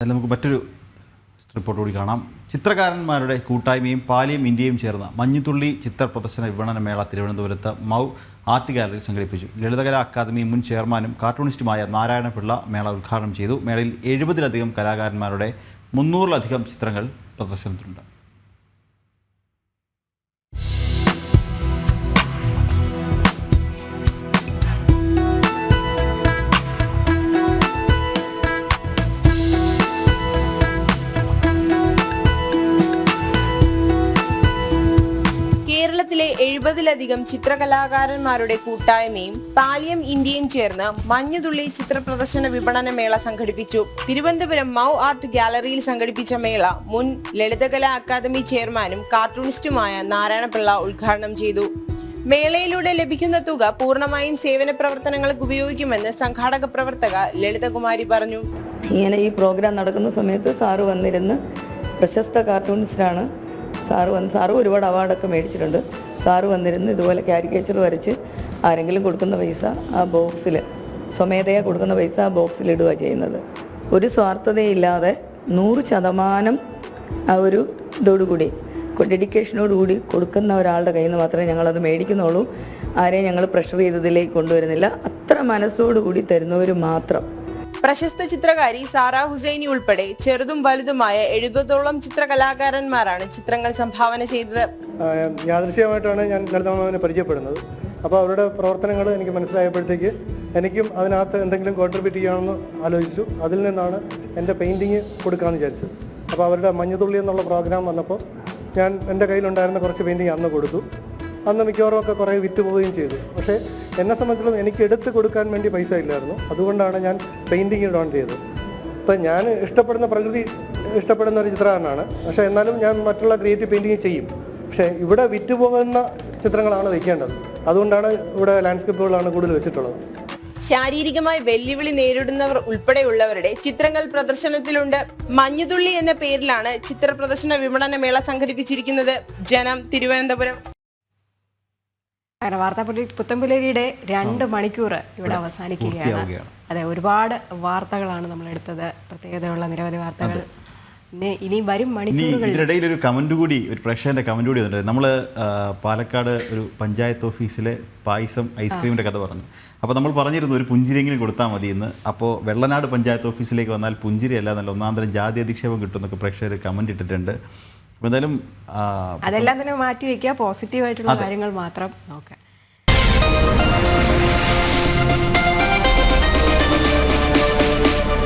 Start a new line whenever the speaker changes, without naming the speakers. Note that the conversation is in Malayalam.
നമുക്ക് മറ്റൊരു റിപ്പോർട്ട് കൂടി കാണാം. ചിത്രകാരന്മാരുടെ കൂട്ടായ്മയും പാലിയം ഇന്ത്യയും ചേർന്ന് മഞ്ഞുതുള്ളി ചിത്ര പ്രദർശന വിപണന മേള തിരുവനന്തപുരത്ത് മൗ ആർട്ട് ഗാലറിയിൽ സംഘടിപ്പിച്ചു. ലളിതകലാ അക്കാദമി മുൻ ചെയർമാനും കാർട്ടൂണിസ്റ്റുമായ നാരായണപിള്ള മേള ഉദ്ഘാടനം ചെയ്തു. മേളയിൽ 70-ലധികം കലാകാരന്മാരുടെ 300-ലധികം ചിത്രങ്ങൾ പ്രദർശനത്തിലുണ്ട്.
കേരളത്തിലെ 70-ലധികം ചിത്രകലാകാരന്മാരുടെ കൂട്ടായ്മയും പാലിയം ഇന്ത്യയും ചേർന്ന് മഞ്ഞുതുള്ളി ചിത്ര പ്രദർശന വിപണന മേള സംഘടിപ്പിച്ചു. തിരുവനന്തപുരം മൗ ആർട്ട് ഗാലറിയിൽ സംഘടിപ്പിച്ച മേള മുൻ ലളിതകലാ അക്കാദമി ചെയർമാനും കാർട്ടൂണിസ്റ്റുമായ നാരായണപിള്ള ഉദ്ഘാടനം ചെയ്തു. മേളയിലൂടെ ലഭിക്കുന്ന തുക പൂർണ്ണമായും സേവന പ്രവർത്തനങ്ങൾക്ക് ഉപയോഗിക്കുമെന്ന് സംഘാടക പ്രവർത്തക ലളിതകുമാരി പറഞ്ഞു.
ഇങ്ങനെ ഈ പ്രോഗ്രാം നടക്കുന്ന സമയത്ത് സാറ് വന്നിരുന്ന് പ്രശസ്ത കാർട്ടൂണിസ്റ്റാണ്. സാറ് ഒരുപാട് അവാർഡൊക്കെ മേടിച്ചിട്ടുണ്ട്. സാറ് വന്നിരുന്ന് ഇതുപോലെ കാരിക്കേച്ചർ വരച്ച് ആരെങ്കിലും കൊടുക്കുന്ന പൈസ ആ ബോക്സിൽ സ്വമേധയാ കൊടുക്കുന്ന പൈസ ആ ബോക്സിൽ ഇടുക ചെയ്യുന്നത്. ഒരു സ്വാർത്ഥതയില്ലാതെ 100% ആ ഒരു ഇതോടുകൂടി ഡെഡിക്കേഷനോടുകൂടി കൊടുക്കുന്ന ഒരാളുടെ കയ്യിൽ നിന്ന് മാത്രമേ ഞങ്ങളത് മേടിക്കുന്നുള്ളൂ. ആരെയും ഞങ്ങൾ പ്രഷർ ചെയ്തതിലേക്ക് കൊണ്ടുവരുന്നില്ല. അത്ര മനസ്സോടുകൂടി തരുന്നവർ മാത്രം.
പ്രശസ്ത ചിത്രകാരി സാറ ഹുസൈനി ഉൾപ്പെടെ ചെറുതും വലുതുമായ 70ഓളം ചിത്രകലാകാരന്മാരാണ് ചിത്രങ്ങൾ സംഭാവന ചെയ്തത്.
യാദൃശ്യമായിട്ടാണ് ഞാൻ ലളിതമാവിനെ പരിചയപ്പെടുന്നത്. അപ്പോൾ അവരുടെ പ്രവർത്തനങ്ങൾ എനിക്ക് മനസ്സിലായപ്പോഴത്തേക്ക് എനിക്കും അതിനകത്ത് എന്തെങ്കിലും കോൺട്രിബ്യൂട്ട് ചെയ്യാമെന്ന് ആലോചിച്ചു. അതിൽ നിന്നാണ് എൻ്റെ പെയിൻറ്റിങ് കൊടുക്കാമെന്ന് വിചാരിച്ചത്. അപ്പോൾ അവരുടെ മഞ്ഞുതുള്ളി എന്നുള്ള പ്രോഗ്രാം വന്നപ്പോൾ ഞാൻ എൻ്റെ കയ്യിലുണ്ടായിരുന്ന കുറച്ച് പെയിൻറ്റിങ് അന്ന് കൊടുത്തു. അന്ന് മിക്കവാറും ഒക്കെ കുറേ വിറ്റ് പോവുകയും ചെയ്തു. പക്ഷേ എന്നെ സംബന്ധിച്ചിടത്തോളം എനിക്ക് എടുത്ത് കൊടുക്കാൻ വേണ്ടി പൈസ ഇല്ലായിരുന്നു. അതുകൊണ്ടാണ് ഞാൻ പെയിൻറ്റിങ് ഡോൺ ചെയ്തത്. ഇപ്പം ഞാൻ ഇഷ്ടപ്പെടുന്ന പ്രകൃതി ഇഷ്ടപ്പെടുന്ന ഒരു ചിത്രകാരനാണ്. പക്ഷേ എന്നാലും ഞാൻ മറ്റുള്ള ക്രിയേറ്റീവ് പെയിൻറ്റിങ് ചെയ്യും. പക്ഷേ ഇവിടെ വിറ്റ് പോകുന്ന ചിത്രങ്ങളാണ് വയ്ക്കേണ്ടത്. അതുകൊണ്ടാണ് ഇവിടെ ലാൻഡ്സ്കേപ്പുകളാണ് കൂടുതൽ വെച്ചിട്ടുള്ളത്.
ശാരീരികമായി വെല്ലുവിളി നേരിടുന്നവർ ഉൾപ്പെടെയുള്ളവരുടെ ചിത്രങ്ങൾ പ്രദർശനത്തിലുണ്ട്. മഞ്ഞുതുള്ളി എന്ന പേരിലാണ് ചിത്ര പ്രദർശന വിപണന മേള സംഘടിപ്പിച്ചിരിക്കുന്നത്. ജനം, തിരുവനന്തപുരം.
അങ്ങനെ വാർത്താ പുത്തൻപുലരിയുടെ 2 മണിക്കൂർ ഇവിടെ അവസാനിക്കുകയാണ്. അതെ, ഒരുപാട് വാർത്തകളാണ് നമ്മൾ എടുത്തത്. പ്രത്യേകതയുള്ള നിരവധി വാർത്തകൾ ഇനി വരും മണിക്കൂറുകൾ.
ഇതിനിടയിൽ ഒരു കമന്റ് കൂടി, ഒരു പ്രേക്ഷകന്റെ കമന്റ് കൂടി വന്നിട്ടുണ്ട്. നമ്മൾ പാലക്കാട് ഒരു പഞ്ചായത്ത് ഓഫീസിലെ പായസം ഐസ്ക്രീമിന്റെ കഥ പറഞ്ഞു. അപ്പോൾ നമ്മൾ പറഞ്ഞിരുന്നു ഒരു പുഞ്ചിരിയെങ്കിലും കൊടുത്താൽ മതി എന്ന്. അപ്പോൾ വെള്ളനാട് പഞ്ചായത്ത് ഓഫീസിലേക്ക് വന്നാൽ പുഞ്ചിരി അല്ല, നല്ല ഒന്നാന്തരം ജാതി അധിക്ഷേപം കിട്ടുമെന്നൊക്കെ പ്രേക്ഷകർ കമന്റ് ഇട്ടിട്ടുണ്ട്. അപ്പോൾ എന്തായാലും
അതെല്ലാം തന്നെ മാറ്റി വയ്ക്കുക, പോസിറ്റീവായിട്ടുള്ള കാര്യങ്ങൾ മാത്രം നോക്കാം.